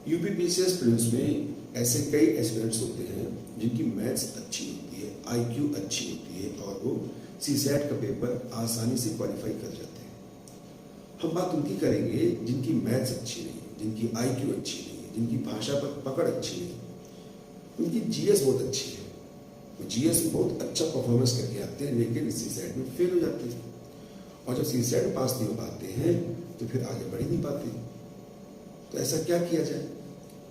UPPCS prelims में ऐसे कई एस्पिरेंट्स होते हैं जिनकी मैथ्स अच्छी होती है, आईक्यू अच्छी होती है और वो सीसैट का पेपर आसानी से क्वालिफाई कर जाते हैं। हम बात उनकी करेंगे जिनकी मैथ्स अच्छी नहीं है, जिनकी आईक्यू अच्छी नहीं है, जिनकी भाषा पर पकड़ अच्छी नहीं है, उनकी जीएस बहुत अच्छी है, वो जीएस में बहुत अच्छा परफॉर्मेंस करके आते हैं लेकिन सीसैट में फेल हो जाते हैं। और जब सीसैट पास नहीं हो पाते हैं तो फिर आगे बढ़ ही नहीं पाते। तो ऐसा क्या किया जाए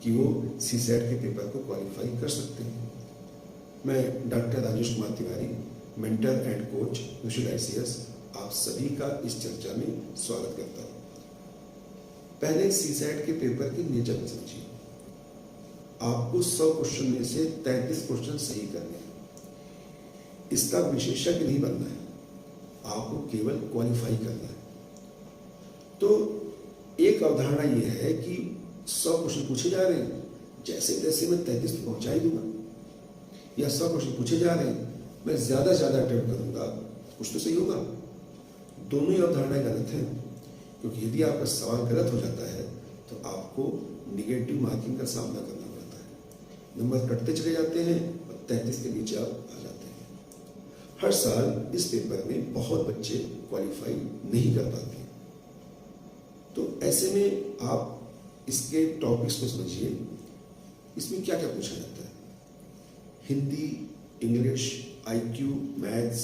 कि वो सीसैट के पेपर को क्वालिफाई कर सकते हैं। मैं doctor Rajesh Kumar Tiwari, mentor and coach visual ICS, आप सभी का इस चर्चा में स्वागत करता हूँ। पहले सीसैट के पेपर की नेचर को समझिए। आपको 100 क्वेश्चन में से 33 क्वेश्चन सही करने हैं। इसका विशेषज्ञ नहीं बनना है, आपको केवल क्वालिफाई करना है। तो एक अवधारणा यह है कि 100 क्वेश्चन पूछे जा रहे हैं, जैसे तैसे मैं 33 पे पहुंचा ही दूंगा, या 100 क्वेश्चन पूछे जा रहे हैं, मैं ज्यादा से ज्यादा अटेम्प्ट करूंगा, कुछ तो सही होगा। दोनों ही अवधारणाएं गलत हैं, क्योंकि यदि आपका सवाल गलत हो जाता है तो आपको निगेटिव मार्किंग का सामना करना पड़ता है, नंबर कटते चले जाते हैं और 33 के नीचे आप आ जाते हैं। हर साल इस पेपर में बहुत बच्चे क्वालिफाई नहीं कर पाते। तो ऐसे में आप इसके टॉपिक्स को समझिए। इसमें क्या क्या पूछा जाता है? Hindi, English, IQ, maths,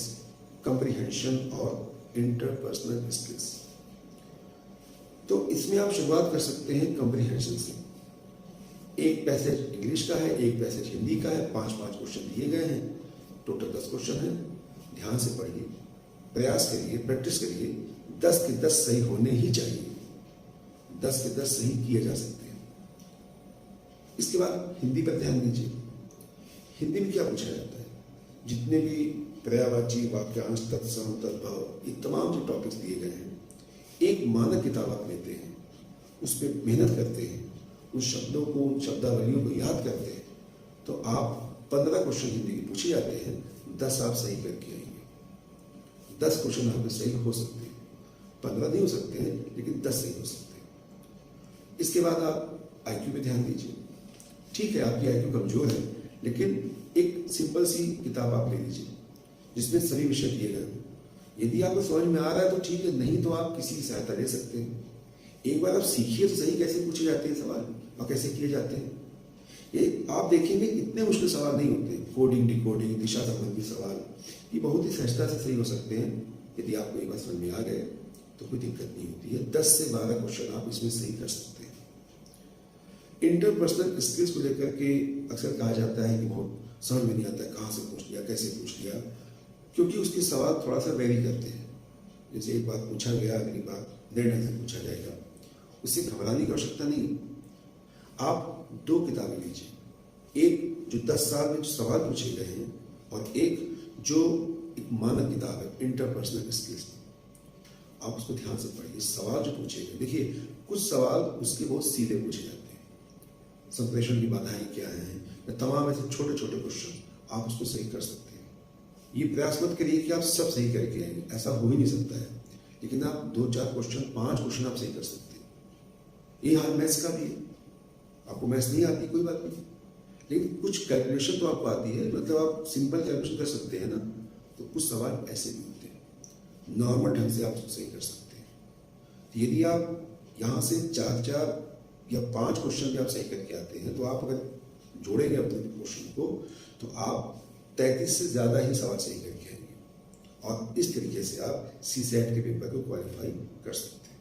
comprehension और इंटरपर्सनल स्किल्स। तो इसमें आप शुरुआत कर सकते हैं कंप्रीहेंशन से। एक पैसेज इंग्लिश का है, एक पैसेज हिंदी का है, 5-5 क्वेश्चन दिए गए हैं, टोटल 10 क्वेश्चन है। ध्यान से पढ़िए, प्रयास करिए, प्रैक्टिस करिए। 10 के 10 सही होने ही चाहिए, 10 के 10 सही किए जा सकते हैं। इसके बाद हिंदी पर ध्यान दीजिए। हिंदी में क्या पूछा जाता है? जितने भी पर्यायवाची, वाक्यांश, तत्सम, तद्भव, ये तमाम जो टॉपिक्स दिए गए हैं, एक मानक किताब आप लेते हैं, उस पर मेहनत करते हैं, उन शब्दों को, उन शब्दावलियों को याद करते हैं, तो आप 15 क्वेश्चन हिंदी के पूछे जाते हैं, 10 आप सही करके आएंगे। 10 क्वेश्चन आपके सही हो सकते हैं, 15 नहीं हो सकते हैं, लेकिन 10 सही हो सकते हैं। इसके बाद आप आईक्यू पे ध्यान दीजिए। ठीक है, आपकी आईक्यू कमजोर है, लेकिन एक सिंपल सी किताब आप ले लीजिए जिसमें सभी विषय दिए गए हैं। यदि आपको समझ में आ रहा है तो ठीक है, नहीं तो आप किसी की सहायता ले सकते हैं। एक बार आप सीखिए तो सही कैसे पूछे जाते हैं सवाल और कैसे किए जाते हैं। ये आप देखेंगे इतने मुश्किल सवाल नहीं होते। कोडिंग, डिकोडिंग, दिशा संबंधी सवाल, ये बहुत ही सहजता से सही हो सकते हैं। यदि आपको एक बार समझ में आ गए तो कोई दिक्कत नहीं होती है। 10 से 12 क्वेश्चन आप इसमें सही कर सकते हैं। इंटरपर्सनल स्किल्स को लेकर के अक्सर कहा जाता है कि बहुत समझ में नहीं आता है, कहाँ से पूछ लिया, कैसे पूछ लिया, क्योंकि उसके सवाल थोड़ा सा वेरी करते हैं। जैसे एक बात पूछा गया, अगली बार नए ढंग से पूछा जाएगा। उससे घबराने की आवश्यकता नहीं। आप 2 किताबें लीजिए, एक जो 10 साल में जो सवाल पूछे गए हैं और एक जो एक मानक किताब है इंटरपर्सनल स्किल्स। आप उसको ध्यान से पढ़िए। सवाल जो पूछे गए, देखिए कुछ सवाल उसके बहुत सीधे पूछे जाते हैं, संप्रेषण की बाधाएं क्या हैं, तमाम ऐसे छोटे छोटे क्वेश्चन आप उसको सही कर सकते हैं। ये प्रयास मत करिए कि आप सब सही करके आएंगे, ऐसा हो ही नहीं सकता है, लेकिन आप 2-4 क्वेश्चन, 5 क्वेश्चन आप सही कर सकते हैं। ये हाल मैथ्स का भी है। आपको मैथ्स नहीं आती, कोई बात नहीं, लेकिन कुछ कैलकुलेशन तो आपको आती है, मतलब आप सिंपल कैलकुलेशन कर सकते हैं ना। तो कुछ सवाल ऐसे भी होते हैं, नॉर्मल ढंग से आप उसको सही कर सकते हैं। तो यदि आप यहाँ से 4-4 या 5 क्वेश्चन भी आप सही करके आते हैं, तो आप अगर जोड़ेंगे अपने क्वेश्चन को तो आप 33 से ज़्यादा ही सवाल सही करके आएंगे और इस तरीके से आप सीसैट के पेपर को क्वालिफाई कर सकते हैं।